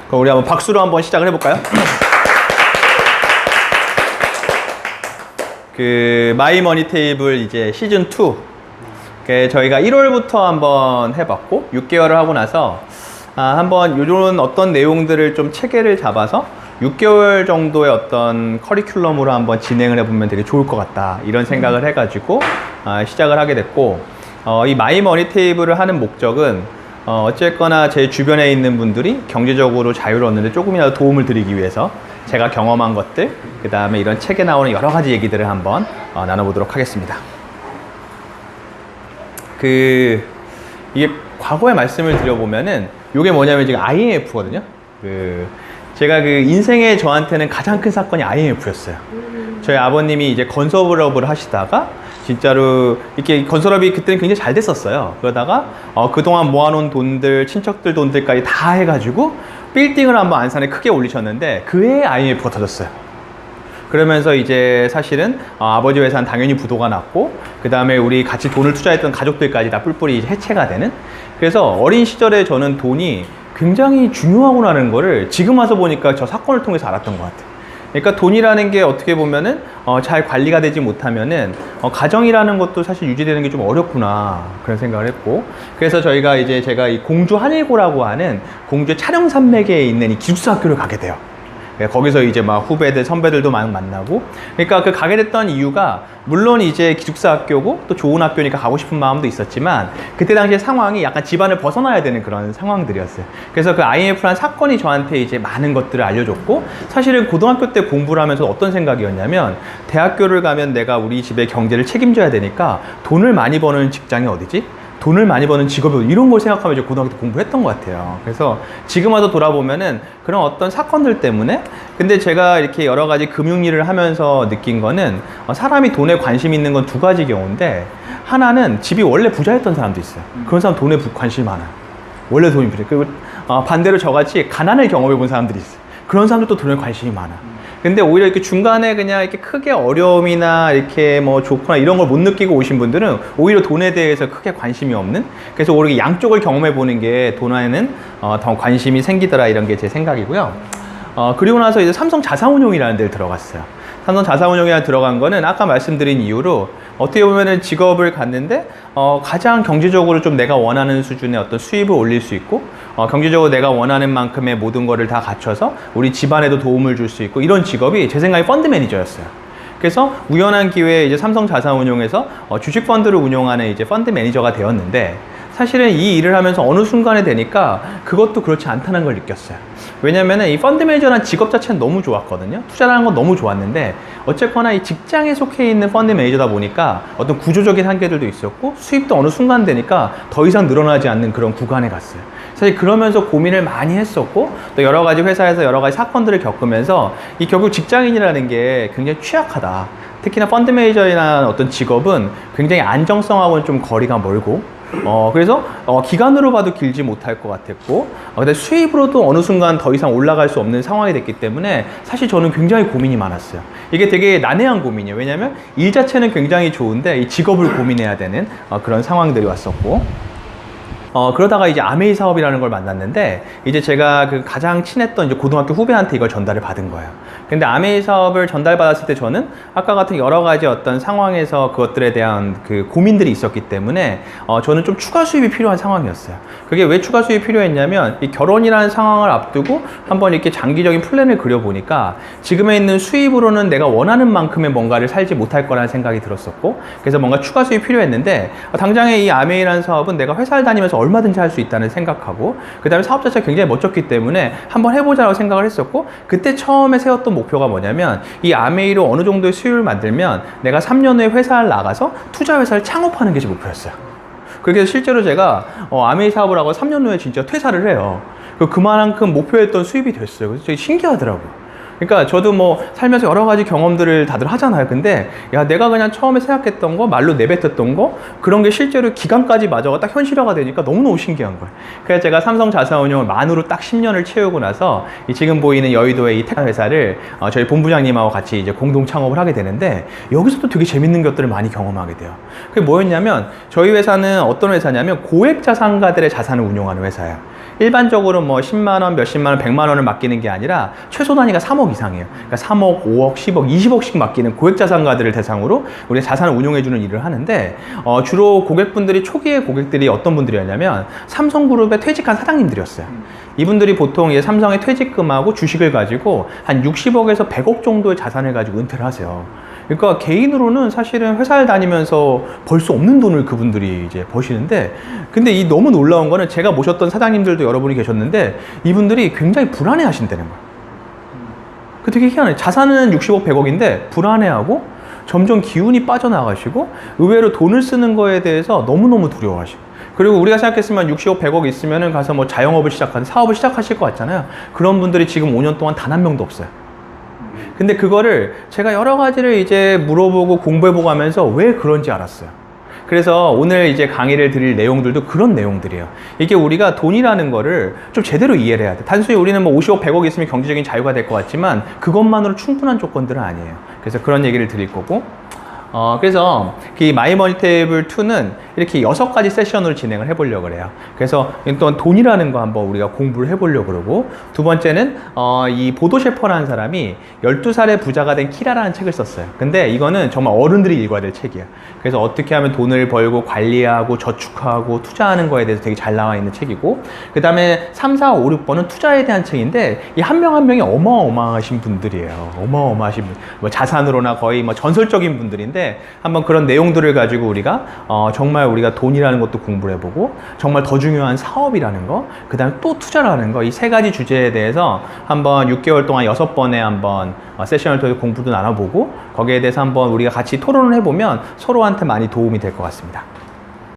그럼 우리 한번 박수로 한번 시작을 해볼까요? 그 마이 머니 테이블 이제 시즌 2 저희가 1월부터 한번 해봤고 6개월을 하고 나서 한번 요런 어떤 내용들을 좀 체계를 잡아서 6개월 정도의 어떤 커리큘럼으로 한번 진행을 해보면 되게 좋을 것 같다 이런 생각을 해가지고 시작을 하게 됐고, 이 마이 머니 테이블을 하는 목적은 어쨌거나 제 주변에 있는 분들이 경제적으로 자유를 얻는데 조금이라도 도움을 드리기 위해서 제가 경험한 것들, 그 다음에 이런 책에 나오는 여러 가지 얘기들을 한번 나눠보도록 하겠습니다. 이게 과거에 말씀을 드려보면은 이게 뭐냐면 지금 IMF거든요. 제가 인생에 저한테는 가장 큰 사건이 IMF였어요. 저희 아버님이 이제 건설업을 하시다가 진짜로 이렇게 건설업이 그때는 굉장히 잘 됐었어요. 그러다가 그동안 모아놓은 돈들, 친척들 돈들까지 다 해가지고 빌딩을 한번 안산에 크게 올리셨는데 그 해에 IMF가 터졌어요. 그러면서 이제 사실은 아버지 회사는 당연히 부도가 났고, 그 다음에 우리 같이 돈을 투자했던 가족들까지 다 뿔뿔이 이제 해체가 되는. 그래서 어린 시절에 저는 돈이 굉장히 중요하구나라는 거를 지금 와서 보니까 저 사건을 통해서 알았던 것 같아요. 그러니까 돈이라는 게 어떻게 보면은 잘 관리가 되지 못하면은 가정이라는 것도 사실 유지되는 게 좀 어렵구나 그런 생각을 했고, 그래서 제가 이 공주 한일고라고 하는 공주의 촬영 산맥에 있는 이 기숙사 학교를 가게 돼요. 거기서 이제 막 후배들, 선배들도 많이 만나고, 그러니까 가게 됐던 이유가 물론 이제 기숙사 학교고 또 좋은 학교니까 가고 싶은 마음도 있었지만 그때 당시에 상황이 약간 집안을 벗어나야 되는 그런 상황들이었어요. 그래서 그 IMF라는 사건이 저한테 이제 많은 것들을 알려줬고, 사실은 고등학교 때 공부를 하면서 어떤 생각이었냐면 대학교를 가면 내가 우리 집의 경제를 책임져야 되니까 돈을 많이 버는 직장이 어디지? 돈을 많이 버는 직업이 이런 걸 생각하면 이제 고등학교 때 공부했던 것 같아요. 그래서 지금 와서 돌아보면은 그런 어떤 사건들 때문에, 근데 제가 이렇게 여러 가지 금융일을 하면서 느낀 거는 사람이 돈에 관심 있는 건 두 가지 경우인데, 하나는 집이 원래 부자였던 사람도 있어요. 그런 사람 돈에 관심이 많아요. 원래 돈이 부자. 그리고 반대로 저같이 가난을 경험해 본 사람들이 있어요. 그런 사람들도 돈에 관심이 많아. 근데 오히려 이렇게 중간에 그냥 이렇게 크게 어려움이나 이렇게 뭐 좋거나 이런 걸 못 느끼고 오신 분들은 오히려 돈에 대해서 크게 관심이 없는, 그래서 오히려 양쪽을 경험해 보는 게 돈에는 더 관심이 생기더라, 이런 게 제 생각이고요. 그리고 나서 이제 삼성 자산운용이라는 데를 들어갔어요. 삼성 자산운용에 들어간 거는 아까 말씀드린 이유로 어떻게 보면은 직업을 갔는데 가장 경제적으로 좀 내가 원하는 수준의 어떤 수입을 올릴 수 있고, 경제적으로 내가 원하는 만큼의 모든 거를 다 갖춰서 우리 집안에도 도움을 줄 수 있고, 이런 직업이 제 생각에 펀드 매니저였어요. 그래서 우연한 기회에 이제 삼성 자산운용에서 주식 펀드를 운용하는 이제 펀드 매니저가 되었는데, 사실은 이 일을 하면서 어느 순간에 되니까 그것도 그렇지 않다는 걸 느꼈어요. 왜냐면은 이 펀드 매니저라는 직업 자체는 너무 좋았거든요. 투자라는 건 너무 좋았는데, 어쨌거나 이 직장에 속해 있는 펀드 매니저다 보니까 어떤 구조적인 한계들도 있었고, 수입도 어느 순간 되니까 더 이상 늘어나지 않는 그런 구간에 갔어요. 사실 그러면서 고민을 많이 했었고, 또 여러 가지 회사에서 여러 가지 사건들을 겪으면서 이 결국 직장인이라는 게 굉장히 취약하다. 특히나 펀드 매니저나 어떤 직업은 굉장히 안정성하고는 좀 거리가 멀고, 그래서 기간으로 봐도 길지 못할 것 같았고, 근데 수입으로도 어느 순간 더 이상 올라갈 수 없는 상황이 됐기 때문에 사실 저는 굉장히 고민이 많았어요. 이게 되게 난해한 고민이에요. 왜냐하면 일 자체는 굉장히 좋은데 이 직업을 고민해야 되는 그런 상황들이 왔었고, 그러다가 이제 아메이 사업이라는 걸 만났는데, 이제 제가 가장 친했던 이제 고등학교 후배한테 이걸 전달을 받은 거예요. 근데 아메이 사업을 전달받았을 때 저는 아까 같은 여러 가지 어떤 상황에서 그것들에 대한 고민들이 있었기 때문에 저는 좀 추가 수입이 필요한 상황이었어요. 그게 왜 추가 수입이 필요했냐면, 이 결혼이라는 상황을 앞두고 한번 이렇게 장기적인 플랜을 그려보니까 지금에 있는 수입으로는 내가 원하는 만큼의 뭔가를 살지 못할 거라는 생각이 들었었고, 그래서 뭔가 추가 수입이 필요했는데, 당장에 이 아메이라는 사업은 내가 회사를 다니면서 얼마든지 할 수 있다는 생각하고, 그 다음에 사업 자체가 굉장히 멋졌기 때문에 한번 해보자고 생각을 했었고, 그때 처음에 세웠던 목표가 뭐냐면, 이 아메이로 어느 정도의 수익을 만들면 내가 3년 후에 회사를 나가서 투자 회사를 창업하는 게 제 목표였어요. 그래서 실제로 제가 아메이 사업을 하고 3년 후에 진짜 퇴사를 해요. 그만큼 목표했던 수입이 됐어요. 그래서 되게 신기하더라고요. 그러니까 저도 뭐 살면서 여러 가지 경험들을 다들 하잖아요. 근데 야, 내가 그냥 처음에 생각했던 거, 말로 내뱉었던 거, 그런 게 실제로 기간까지 맞아가 딱 현실화가 되니까 너무너무 신기한 거예요. 그래서 제가 삼성 자산운용을 만으로 딱 10년을 채우고 나서 지금 보이는 여의도의 이 테크 회사를 저희 본부장님하고 같이 이제 공동 창업을 하게 되는데, 여기서도 되게 재밌는 것들을 많이 경험하게 돼요. 그게 뭐였냐면, 저희 회사는 어떤 회사냐면 고액 자산가들의 자산을 운용하는 회사예요. 일반적으로 뭐 10만 원, 몇십만 원, 100만 원을 맡기는 게 아니라 최소 단위가 3억 이상이에요. 그러니까 3억, 5억, 10억, 20억씩 맡기는 고액자산가들을 대상으로 우리가 자산을 운용해주는 일을 하는데 주로 고객분들이 초기에 고객들이 어떤 분들이었냐면 삼성그룹의 퇴직한 사장님들이었어요. 이분들이 보통 이제 삼성의 퇴직금하고 주식을 가지고 한 60억에서 100억 정도의 자산을 가지고 은퇴를 하세요. 그러니까 개인으로는 사실은 회사를 다니면서 벌 수 없는 돈을 그분들이 이제 버시는데, 근데 이 너무 놀라운 거는 제가 모셨던 사장님들도 여러분이 계셨는데 이분들이 굉장히 불안해 하신다는 거예요. 그 되게 희한해요. 자산은 60억, 100억인데 불안해하고 점점 기운이 빠져나가시고 의외로 돈을 쓰는 거에 대해서 너무너무 두려워하시고, 그리고 우리가 생각했으면 60억, 100억 있으면은 가서 뭐 자영업을 시작하는 사업을 시작하실 것 같잖아요. 그런 분들이 지금 5년 동안 단 한 명도 없어요. 근데 그거를 제가 여러 가지를 이제 물어보고 공부해보고 하면서 왜 그런지 알았어요. 그래서 오늘 이제 강의를 드릴 내용들도 그런 내용들이에요. 이게 우리가 돈이라는 거를 좀 제대로 이해를 해야 돼. 단순히 우리는 뭐 50억, 100억 있으면 경제적인 자유가 될 것 같지만 그것만으로 충분한 조건들은 아니에요. 그래서 그런 얘기를 드릴 거고, 그래서 이 마이머니 테이블 2는 이렇게 6가지 세션으로 진행을 해보려고 그래요. 그래서 일단 돈이라는 거 한번 우리가 공부를 해보려고 그러고, 두 번째는 이 보도 셰퍼라는 사람이 12살의 부자가 된 키라라는 책을 썼어요. 근데 이거는 정말 어른들이 읽어야 될 책이에요. 그래서 어떻게 하면 돈을 벌고 관리하고 저축하고 투자하는 거에 대해서 되게 잘 나와 있는 책이고, 그 다음에 3, 4, 5, 6번은 투자에 대한 책인데 이 한 명 한 명이 어마어마하신 분들이에요. 어마어마하신 분, 뭐 자산으로나 거의 뭐 전설적인 분들인데, 한번 그런 내용들을 가지고 우리가 정말 우리가 돈이라는 것도 공부를 해보고, 정말 더 중요한 사업이라는 거, 그 다음에 또 투자라는 거, 이 3가지 주제에 대해서 한번 6개월 동안 6번에 한번 세션을 통해 공부도 나눠보고, 거기에 대해서 한번 우리가 같이 토론을 해보면 서로한테 많이 도움이 될 것 같습니다.